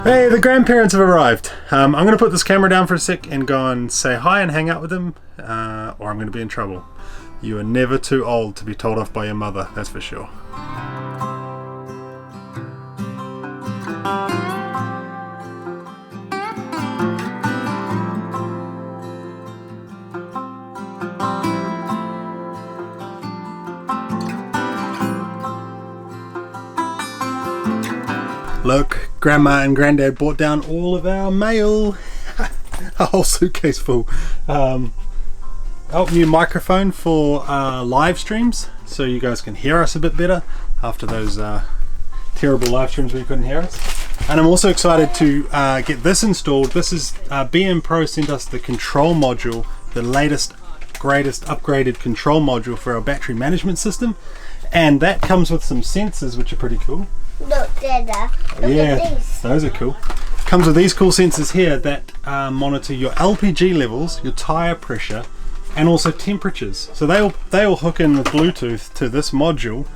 Hey, the grandparents have arrived. I'm going to put this camera down for a sec and go and say hi and hang out with them, or I'm going to be in trouble. You are never too old to be told off by your mother, that's for sure. Look, Grandma and Granddad brought down all of our mail. A whole suitcase full. New microphone for live streams, so you guys can hear us a bit better after those terrible live streams where you couldn't hear us. And I'm also excited to get this installed. This is BM Pro sent us the control module, the latest, greatest upgraded control module for our battery management system, and that comes with some sensors which are pretty cool. Look, Dada. Look at these. Those are cool. Comes with these cool sensors here that monitor your LPG levels, your tire pressure, and also temperatures. So they all hook in with Bluetooth to this module,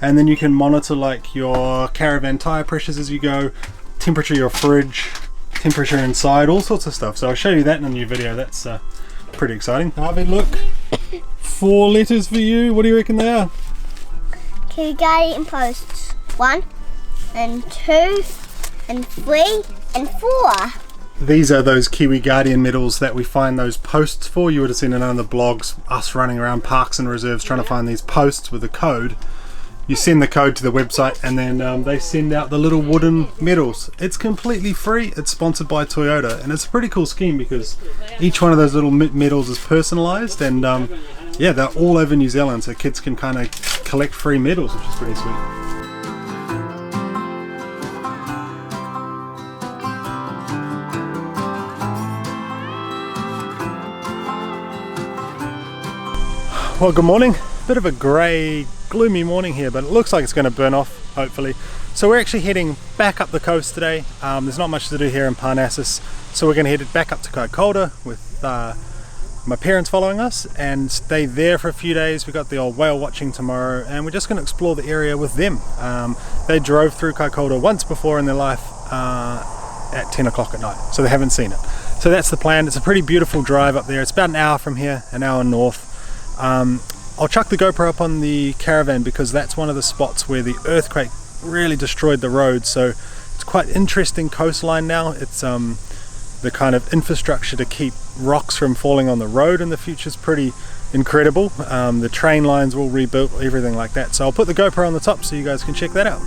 and then you can monitor like your caravan tire pressures as you go, temperature your fridge, temperature inside, all sorts of stuff. So I'll show you that in a new video. That's pretty exciting. Harvey, look, 4 letters for you. What do you reckon they are? Two guardian posts. 1 and 2 and 3 and 4. These are those Kiwi Guardian medals that we find those posts for. You would have seen it on the blogs, us running around parks and reserves trying to find these posts with a code. You send the code to the website and then they send out the little wooden medals. It's completely free. It's sponsored by Toyota, and it's a pretty cool scheme because each one of those little medals is personalized, and yeah, they're all over New Zealand, so kids can kind of collect free medals, which is pretty sweet. Well, good morning. Bit of a grey, gloomy morning here, but it looks like it's going to burn off, hopefully. So we're actually heading back up the coast today. There's not much to do here in Parnassus, so we're going to head back up to Kaikoura with my parents following us and stay there for a few days. We got the old whale watching tomorrow, and we're just going to explore the area with them. They drove through Kaikoura once before in their life at 10 o'clock at night, so they haven't seen it. So that's the plan. It's a pretty beautiful drive up there. It's about an hour from here, an hour north. I'll chuck the GoPro up on the caravan because that's one of the spots where the earthquake really destroyed the road, so it's quite interesting coastline now. It's the kind of infrastructure to keep rocks from falling on the road in the future is pretty incredible. The train lines were all rebuilt, everything like that, so I'll put the GoPro on the top so you guys can check that out.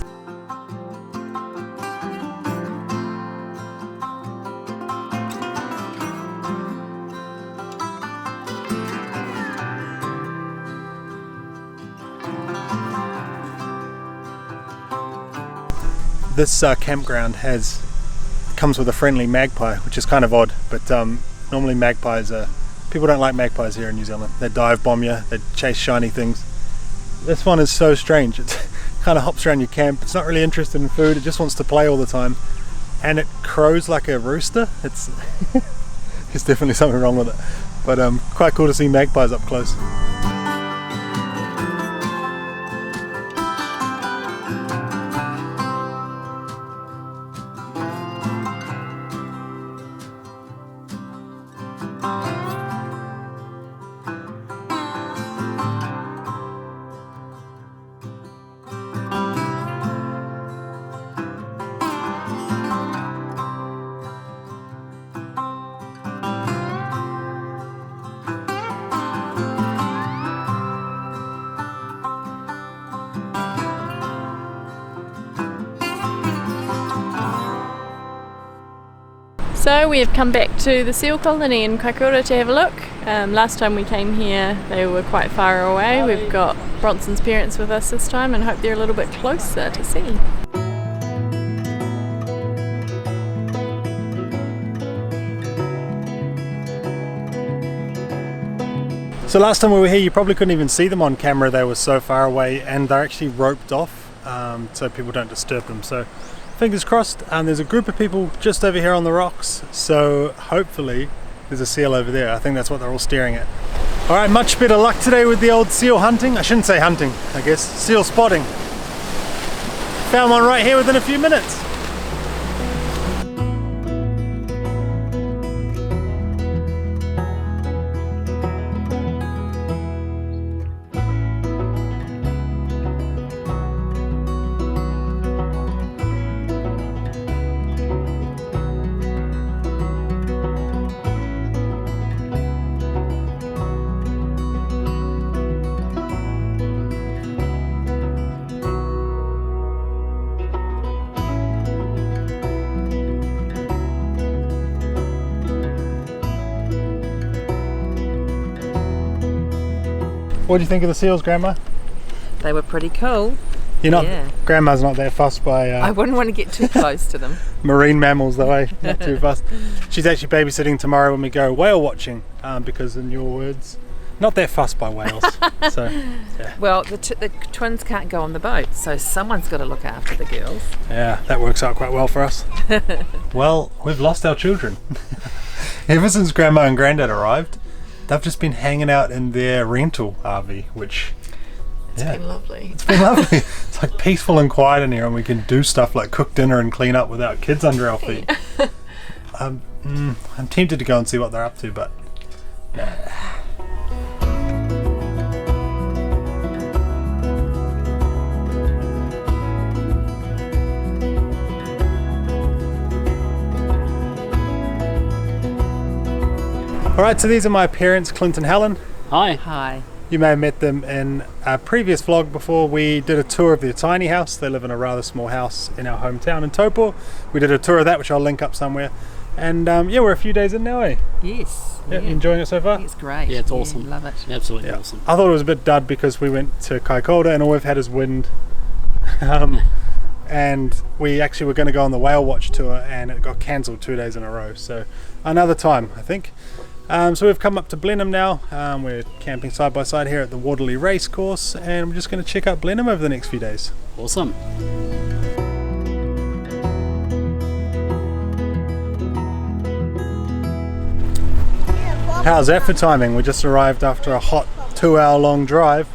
This campground comes with a friendly magpie, which is kind of odd, but normally magpies people don't like magpies here in New Zealand. They dive bomb you, they chase shiny things. This one is so strange. It kind of hops around your camp. It's not really interested in food, it just wants to play all the time, and it crows like a rooster. It's there's definitely something wrong with it, but quite cool to see magpies up close. So we have come back to the seal colony in Kaikoura to have a look. Last time we came here they were quite far away. We've got Bronson's parents with us this time and hope they're a little bit closer to see. So last time we were here you probably couldn't even see them on camera, they were so far away, and they're actually roped off so people don't disturb them. So fingers crossed. There's a group of people just over here on the rocks, so hopefully there's a seal over there. I think that's what they're all staring at. Alright, much better luck today with the old seal hunting. I shouldn't say hunting, I guess. Seal spotting. Found one right here within a few minutes. What do you think of the seals, Grandma? They were pretty cool. You're not. Yeah. Grandma's not that fussed by. I wouldn't want to get too close to them. Marine mammals, though, eh? Not too fussed. She's actually babysitting tomorrow when we go whale watching, because in your words, not that fussed by whales. So, yeah. Well, the twins can't go on the boat, so someone's got to look after the girls. Yeah, that works out quite well for us. Well, we've lost our children. Ever since Grandma and Granddad arrived, they've just been hanging out in their rental RV, which... It's been lovely. It's been lovely. It's like peaceful and quiet in here, and we can do stuff like cook dinner and clean up without kids under our feet. I'm tempted to go and see what they're up to, but nah. Alright, so these are my parents, Clint and Helen. Hi. Hi. You may have met them in a previous vlog before. We did a tour of their tiny house. They live in a rather small house in our hometown in Taupo. We did a tour of that, which I'll link up somewhere. And yeah, we're a few days in now, eh? Yes. Yeah, enjoying it so far? It's great. Yeah, it's awesome. Love it. Absolutely awesome. I thought it was a bit dud because we went to Kaikoura and all we've had is wind. And we actually were going to go on the whale watch tour and it got cancelled 2 days in a row. So another time, I think. So we've come up to Blenheim now. We're camping side by side here at the Waterley race course, and we're just going to check out Blenheim over the next few days. Awesome. How's that for timing? We just arrived after a hot 2-hour-long drive,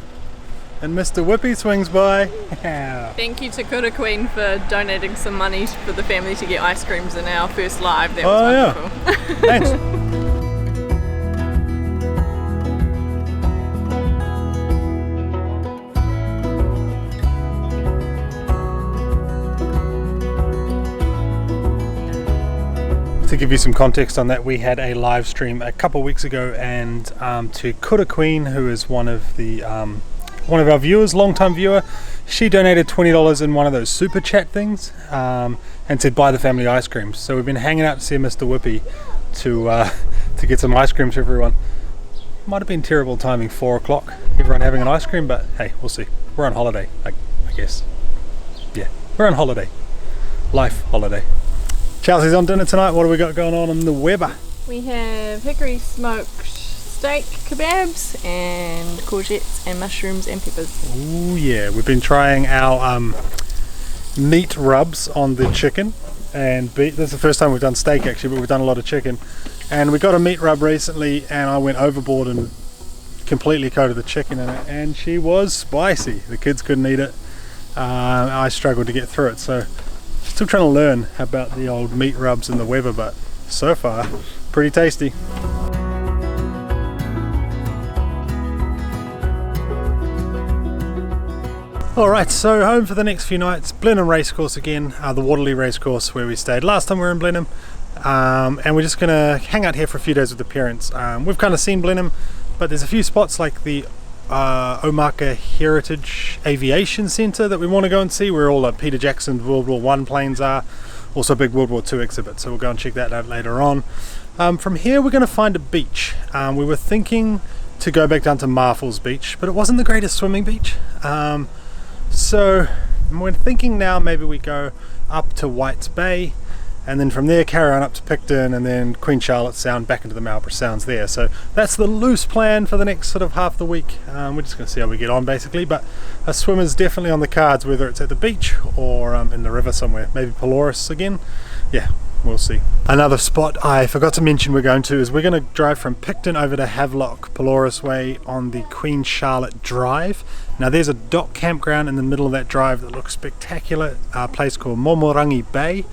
and Mr. Whippy swings by. Thank you to Kura Queen for donating some money for the family to get ice creams in our first live. That was wonderful. Yeah. Thanks. To give you some context on that, we had a live stream a couple of weeks ago, and to Kura Queen, who is one of our viewers, long-time viewer, she donated $20 in one of those super chat things, and said buy the family ice creams. So we've been hanging out to see Mr. Whippy to get some ice creams for everyone. Might have been terrible timing, 4 o'clock, everyone having an ice cream, but hey, we'll see. We're on holiday, I guess. Yeah, we're on holiday. Life holiday. Chelsea's on dinner tonight. What do we got going on in the Weber? We have hickory smoked steak kebabs and courgettes and mushrooms and peppers. Oh yeah, we've been trying our meat rubs on the chicken and beef. This is the first time we've done steak actually, but we've done a lot of chicken. And we got a meat rub recently and I went overboard and completely coated the chicken in it, and she was spicy. The kids couldn't eat it. I struggled to get through it, so still trying to learn about the old meat rubs in the Weber, but so far pretty tasty. Alright, so home for the next few nights. Blenheim racecourse again, the Waterley racecourse where we stayed last time we were in Blenheim, and we're just going to hang out here for a few days with the parents. We've kind of seen Blenheim, but there's a few spots like the Omaka Aviation Centre that we want to go and see, where all the Peter Jackson's World War I planes are, also a big World War II exhibit, so we'll go and check that out later on. From here we're going to find a beach. We were thinking to go back down to Marfell's beach, but it wasn't the greatest swimming beach, so we're thinking now maybe we go up to White's Bay and then from there carry on up to Picton and then Queen Charlotte Sound back into the Marlborough Sounds there. So that's the loose plan for the next sort of half the week. We're just going to see how we get on basically, but a swim is definitely on the cards, whether it's at the beach or in the river somewhere, maybe Pelorus again. Yeah, we'll see. Another spot I forgot to mention we're going to is we're going to drive from Picton over to Havelock Pelorus Way on the Queen Charlotte Drive. Now there's a dock campground in the middle of that drive that looks spectacular, a place called Momorangi Bay.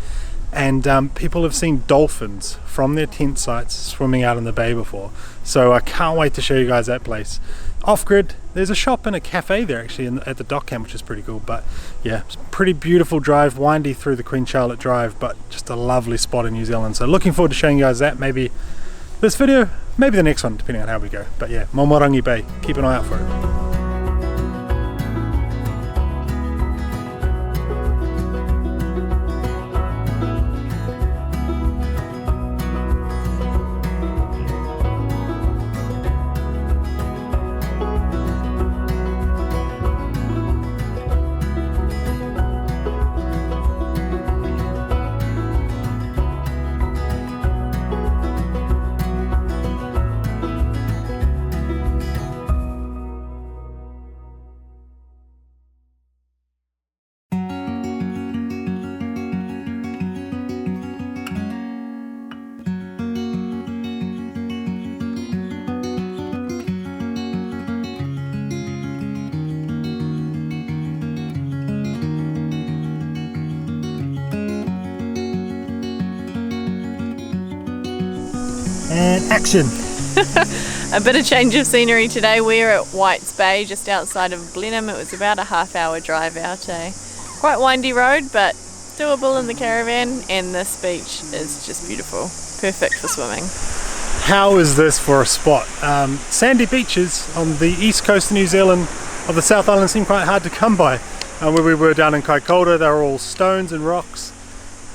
And people have seen dolphins from their tent sites swimming out in the bay before, so I can't wait to show you guys that place. Off-grid, there's a shop and a cafe there actually at the dock camp, which is pretty cool. But yeah, it's a pretty beautiful drive, windy through the Queen Charlotte Drive, but just a lovely spot in New Zealand. So looking forward to showing you guys that, maybe this video, maybe the next one, depending on how we go. But yeah, Momorangi Bay, keep an eye out for it. And action. A bit of change of scenery today. We're at Whites Bay, just outside of Blenheim. It was about a half-hour drive out. Quite windy road, but doable in the caravan, and this beach is just beautiful. Perfect for swimming. How is this for a spot? Sandy beaches on the east coast of New Zealand, of the South Island, seem quite hard to come by. Where we were down in Kaikoura, they were all stones and rocks,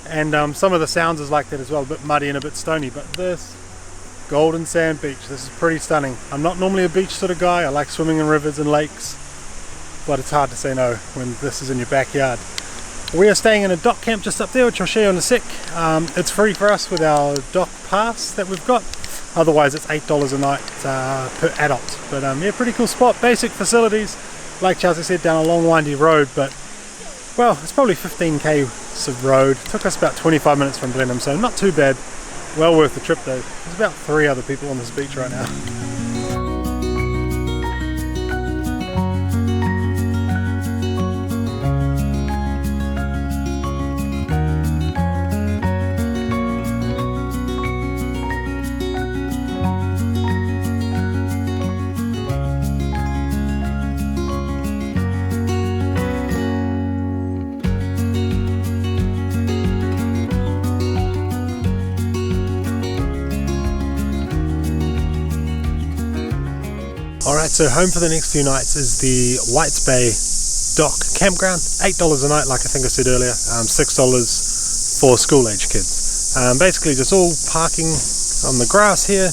and some of the sounds is like that as well, a bit muddy and a bit stony, but this golden sand beach, this is pretty stunning. I'm not normally a beach sort of guy. I like swimming in rivers and lakes, but it's hard to say no when this is in your backyard. We are staying in a dock camp just up there, which I'll show you in a sec. It's free for us with our dock pass that we've got. Otherwise it's $8 a night per adult. But yeah, pretty cool spot. Basic facilities, like Chelsea said, down a long windy road, but well, it's probably 15k of road. It took us about 25 minutes from Blenheim, so not too bad. Well worth the trip though. There's about 3 other people on this beach right now. Alright, so home for the next few nights is the Whites Bay Dock Campground. $8 a night, like I think I said earlier, $6 for school-age kids. Basically just all parking on the grass here.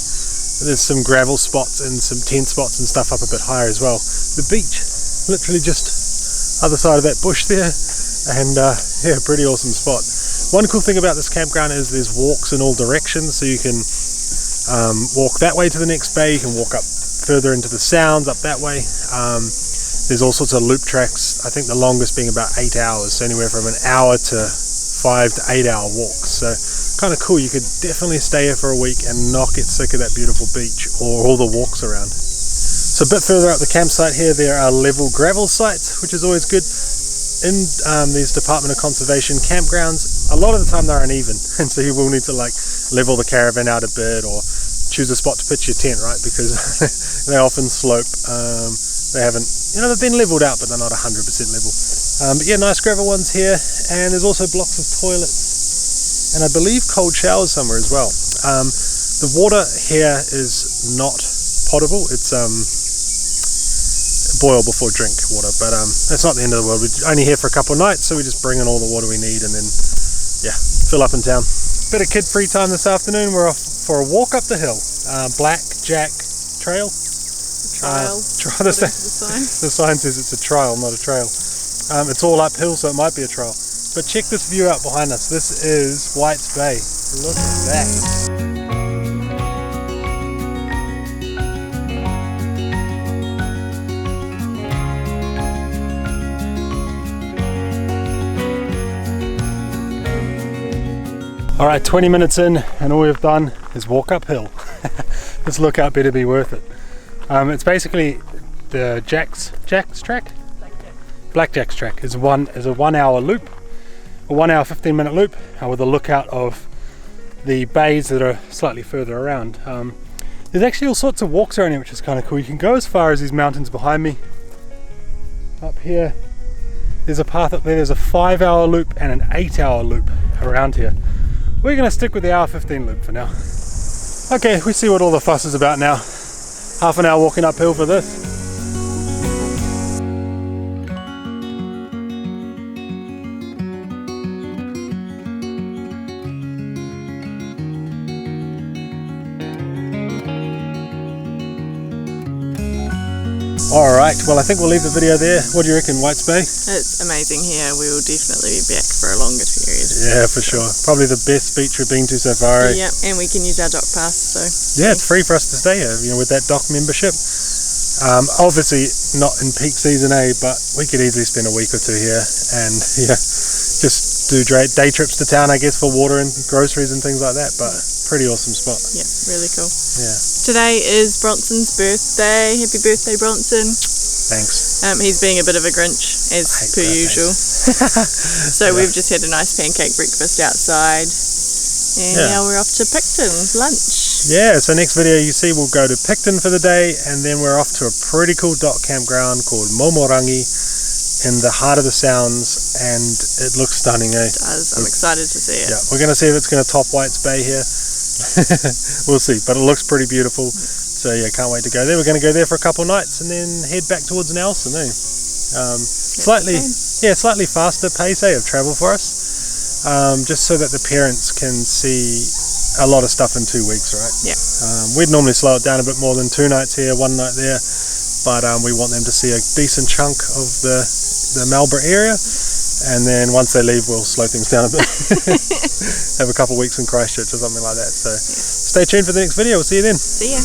There's some gravel spots and some tent spots and stuff up a bit higher as well. The beach, literally just other side of that bush there, and yeah, pretty awesome spot. One cool thing about this campground is there's walks in all directions, so you can walk that way to the next bay, you can walk up further into the sounds up that way. There's all sorts of loop tracks, I think the longest being about 8 hours, so anywhere from an hour to 5 to 8 hour walks. So kind of cool. You could definitely stay here for a week and not get sick of that beautiful beach or all the walks around. So a bit further up the campsite here, there are level gravel sites, which is always good. In these Department of Conservation campgrounds, a lot of the time they're uneven, and so you will need to like level the caravan out a bit or choose a spot to pitch your tent, right? Because they often slope. They haven't, they've been leveled out, but they're not 100% level. But yeah, nice gravel ones here, and there's also blocks of toilets, and I believe cold showers somewhere as well. The water here is not potable. It's boil before drink water, but it's not the end of the world. We're only here for a couple of nights, so we just bring in all the water we need, and then yeah, fill up in town. Bit of kid free time this afternoon. We're off for a walk up the hill, Blackjack Trail. The sign says it's a trail, not a trail. It's all uphill, so it might be a trail. But check this view out behind us. This is Whites Bay. Look at that. Alright, 20 minutes in, and all we've done is walk uphill. This lookout better be worth it. It's basically the Blackjack's track. Blackjack's track is a 1 hour loop, a 1 hour 15-minute loop with a lookout of the bays that are slightly further around. There's actually all sorts of walks around here, which is kind of cool. You can go as far as these mountains behind me. Up here, there's a path up there. There's a 5 hour loop and an 8 hour loop around here. We're going to stick with the hour 15 loop for now. Okay, we see what all the fuss is about now. Half an hour walking uphill for this. Alright, well I think we'll leave the video there. What do you reckon, Whites Bay? It's amazing here. We will definitely be back for a longer period. Yeah, for sure. Probably the best beach we've been to so far. Yeah, and we can use our dock pass, so... Yeah, it's free for us to stay here, with that dock membership. Obviously not in peak season, but we could easily spend a week or two here and yeah, just do day trips to town, I guess, for water and groceries and things like that, but pretty awesome spot. Yeah, really cool. Yeah. Today is Bronson's birthday. Happy birthday, Bronson. Thanks. He's being a bit of a Grinch, as per usual. So we've just had a nice pancake breakfast outside, and now we're off to Picton, lunch. Yeah, so next video you see we'll go to Picton for the day, and then we're off to a pretty cool dock campground called Momorangi in the heart of the Sounds, and it looks stunning, eh? It does. I'm excited to see it. Yeah, we're going to see if it's going to top Whites Bay here. We'll see, but it looks pretty beautiful. So yeah, can't wait to go there. We're going to go there for a couple nights and then head back towards Nelson, eh? Slightly faster pace, eh, of travel for us, just so that the parents can see a lot of stuff in 2 weeks, right? Yeah. We'd normally slow it down a bit more than 2 nights here, 1 night there, but we want them to see a decent chunk of the Marlborough area, and then once they leave we'll slow things down a bit. Have a couple of weeks in Christchurch or something like that. So stay tuned for the next video. We'll see you then. See ya.